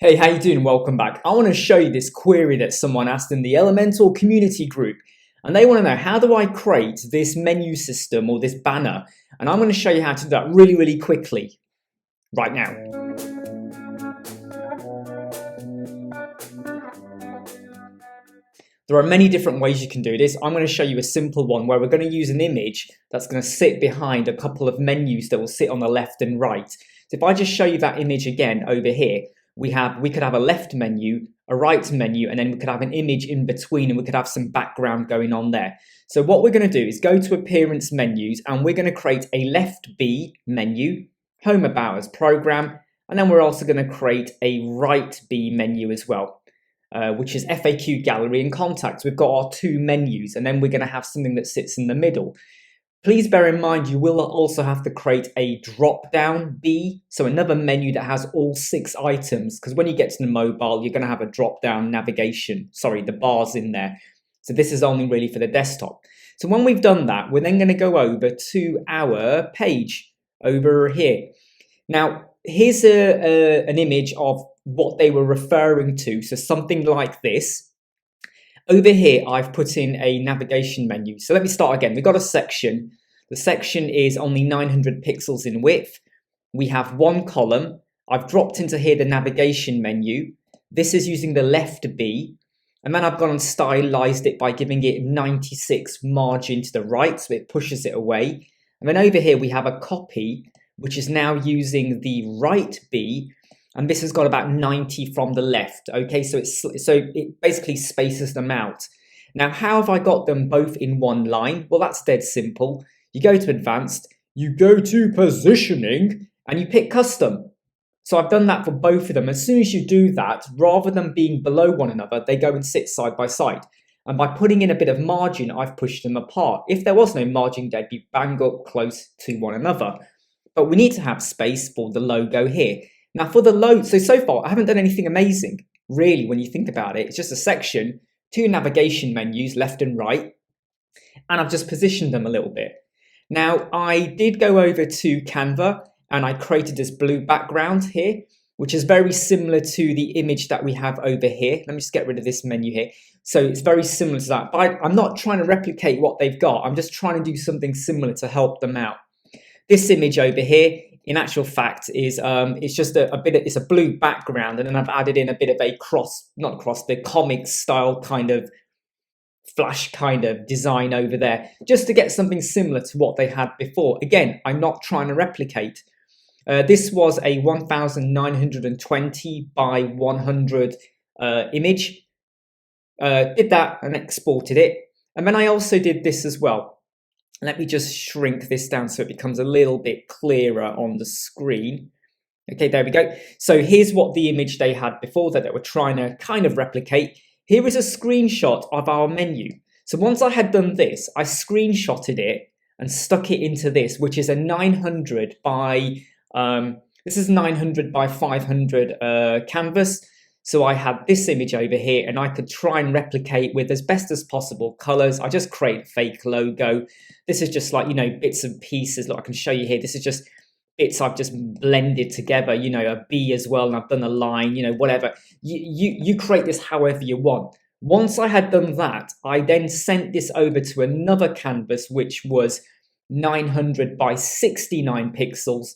Hey, how you doing? Welcome back. I want to show you this query that someone asked in the Elementor community group. And they want to know, how do I create this menu system or this banner? And I'm going to show you how to do that really quickly right now. There are many different ways you can do this. I'm going to show you a simple one where we're going to use an image that's going to sit behind a couple of menus that will sit on the left and right. So if I just show you that image again over here, we could have a left menu, a right menu, and then we could have an image in between, and we could have some background going on there. So what we're going to do is go to Appearance Menus, and we're going to create a left B menu, Home About Us program, and then we're also going to create a right B menu as well, which is FAQ Gallery and Contacts. We've got our two menus, and then we're going to have something that sits in the middle. Please bear in mind, you will also have to create a drop-down B, so another menu that has all 6 items, because when you get to the mobile, you're going to have a drop-down navigation, the bars in there. So this is only really for the desktop. So when we've done that, we're then going to go over to our page over here. Now, here's an image of what they were referring to, so something like this. Over here, I've put in a navigation menu. So let me start again. We've got a section. The section is only 900 pixels in width. We have one column. I've dropped into here the navigation menu. This is using the left B. And then I've gone and stylized it by giving it 96 margin to the right, so it pushes it away. And then over here, we have a copy, which is now using the right B. And this has got about 90 from the left. Okay, so it basically spaces them out. Now, how have I got them both in one line? Well, that's dead simple. You go to Advanced, you go to Positioning, and you pick Custom. So I've done that for both of them. As soon as you do that, rather than being below one another, they go and sit side by side. And by putting in a bit of margin, I've pushed them apart. If there was no margin, they'd be bang up close to one another. But we need to have space for the logo here. Now for the load, so far I haven't done anything amazing, really, when you think about it. It's just a section, 2 navigation menus, left and right, and I've just positioned them a little bit. Now I did go over to Canva and I created this blue background here, which is very similar to the image that we have over here. Let me just get rid of this menu here. So it's very similar to that, but I'm not trying to replicate what they've got. I'm just trying to do something similar to help them out. This image over here, in actual fact, is it's just it's a blue background, and then I've added in a bit of a the comic style kind of flash kind of design over there, just to get something similar to what they had before. Again, I'm not trying to replicate. This was a 1920 by 100 image. Did that and exported it, and then I also did this as well. Let me just shrink this down so it becomes a little bit clearer on the screen. Okay, there we go. So here's what the image they had before that they were trying to kind of replicate. Here is a screenshot of our menu. So once I had done this, I screenshotted it and stuck it into this, which is a 900 by, this is 900 by 500 canvas. So I had this image over here, and I could try and replicate with as best as possible colors. I just create a fake logo. This is just like, bits and pieces. Look, I can show you here. This is just bits I've just blended together, a B as well, and I've done a line, whatever. You create this however you want. Once I had done that, I then sent this over to another canvas, which was 900 by 69 pixels.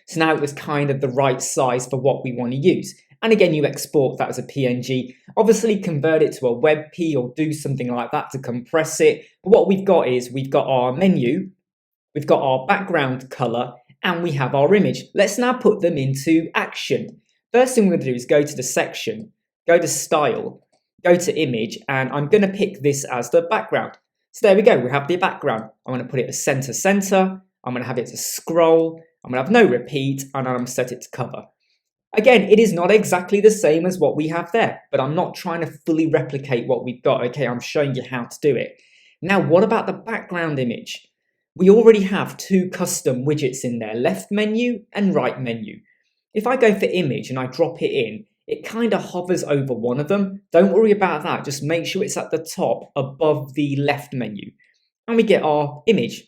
So now it was kind of the right size for what we want to use. And again, you export that as a PNG. Obviously, convert it to a WebP or do something like that to compress it. But what we've got is we've got our menu, we've got our background color, and we have our image. Let's now put them into action. First thing we're going to do is go to the section, go to Style, go to Image, and I'm going to pick this as the background. So there we go. We have the background. I'm going to put it as center. I'm going to have it to scroll. I'm going to have no repeat, and I'm going to set it to cover. Again, it is not exactly the same as what we have there, but I'm not trying to fully replicate what we've got. Okay, I'm showing you how to do it. Now, what about the background image? We already have 2 custom widgets in there, left menu and right menu. If I go for image and I drop it in, it kind of hovers over one of them. Don't worry about that. Just make sure it's at the top above the left menu. And we get our image.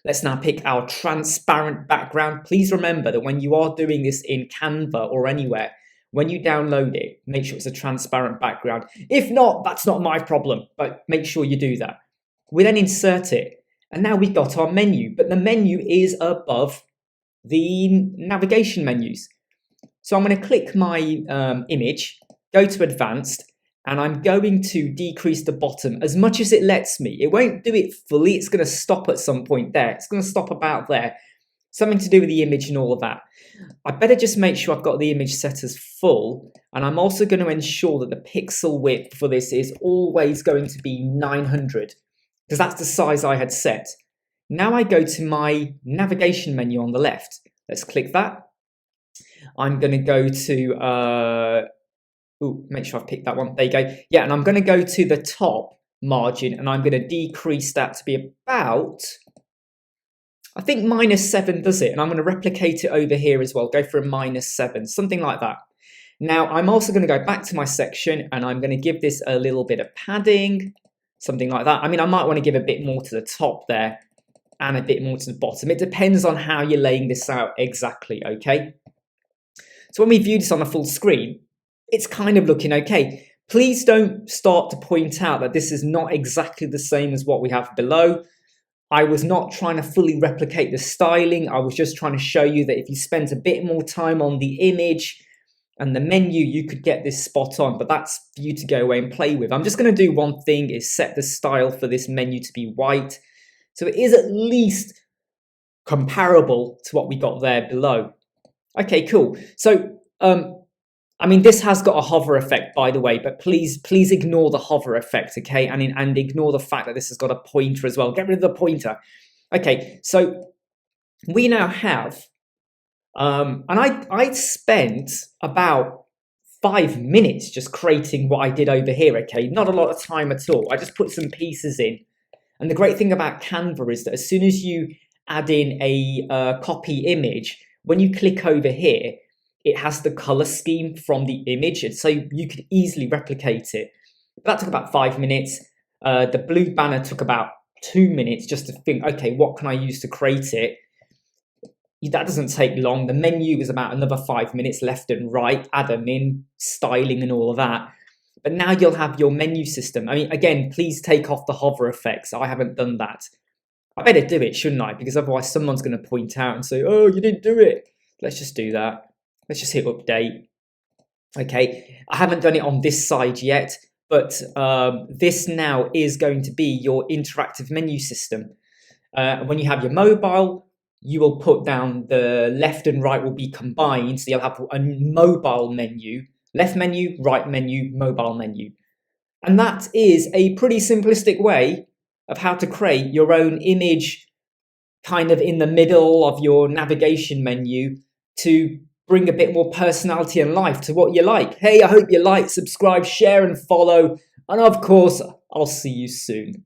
Let's now pick our transparent background. Please remember that when you are doing this in Canva or anywhere, when you download it, make sure it's a transparent background. If not, that's not my problem, but make sure you do that. We then insert it, and now we've got our menu, but the menu is above the navigation menus. So I'm going to click my image, go to advanced, and I'm going to decrease the bottom as much as it lets me. It won't do it fully. It's going to stop at some point there. It's going to stop about there. Something to do with the image and all of that. I better just make sure I've got the image set as full. And I'm also going to ensure that the pixel width for this is always going to be 900, because that's the size I had set. Now I go to my navigation menu on the left. Let's click that. I'm going to go to, make sure I've picked that one. There you go. Yeah, and I'm going to go to the top margin, and I'm going to decrease that to be about, I think -7 does it. And I'm going to replicate it over here as well. Go for a -7, something like that. Now, I'm also going to go back to my section, and I'm going to give this a little bit of padding, something like that. I mean, I might want to give a bit more to the top there and a bit more to the bottom. It depends on how you're laying this out exactly, okay? So when we view this on a full screen, it's kind of looking okay. Please don't start to point out that this is not exactly the same as what we have below. I was not trying to fully replicate the styling. I was just trying to show you that if you spent a bit more time on the image and the menu, you could get this spot on, but that's for you to go away and play with. I'm just going to do one thing, is set the style for this menu to be white. So it is at least comparable to what we got there below. Okay, cool. So, I mean, this has got a hover effect, by the way, but please ignore the hover effect, okay? And ignore the fact that this has got a pointer as well. Get rid of the pointer. Okay, so we now have, and I spent about 5 minutes just creating what I did over here, okay? Not a lot of time at all. I just put some pieces in. And the great thing about Canva is that as soon as you add in a copy image, when you click over here, it has the color scheme from the image, and so you could easily replicate it. That took about 5 minutes. The blue banner took about 2 minutes just to think, okay, what can I use to create it? That doesn't take long. The menu was about another 5 minutes, left and right, add them in, styling and all of that. But now you'll have your menu system. I mean, again, please take off the hover effects. I haven't done that. I better do it, shouldn't I? Because otherwise someone's going to point out and say, oh, you didn't do it. Let's just do that. Let's just hit update. Okay, I haven't done it on this side yet, but this now is going to be your interactive menu system. When you have your mobile, you will put down the left and right will be combined. So you'll have a mobile menu, left menu, right menu, mobile menu. And that is a pretty simplistic way of how to create your own image kind of in the middle of your navigation menu to bring a bit more personality and life to what you like. Hey, I hope you like, subscribe, share and follow. And of course, I'll see you soon.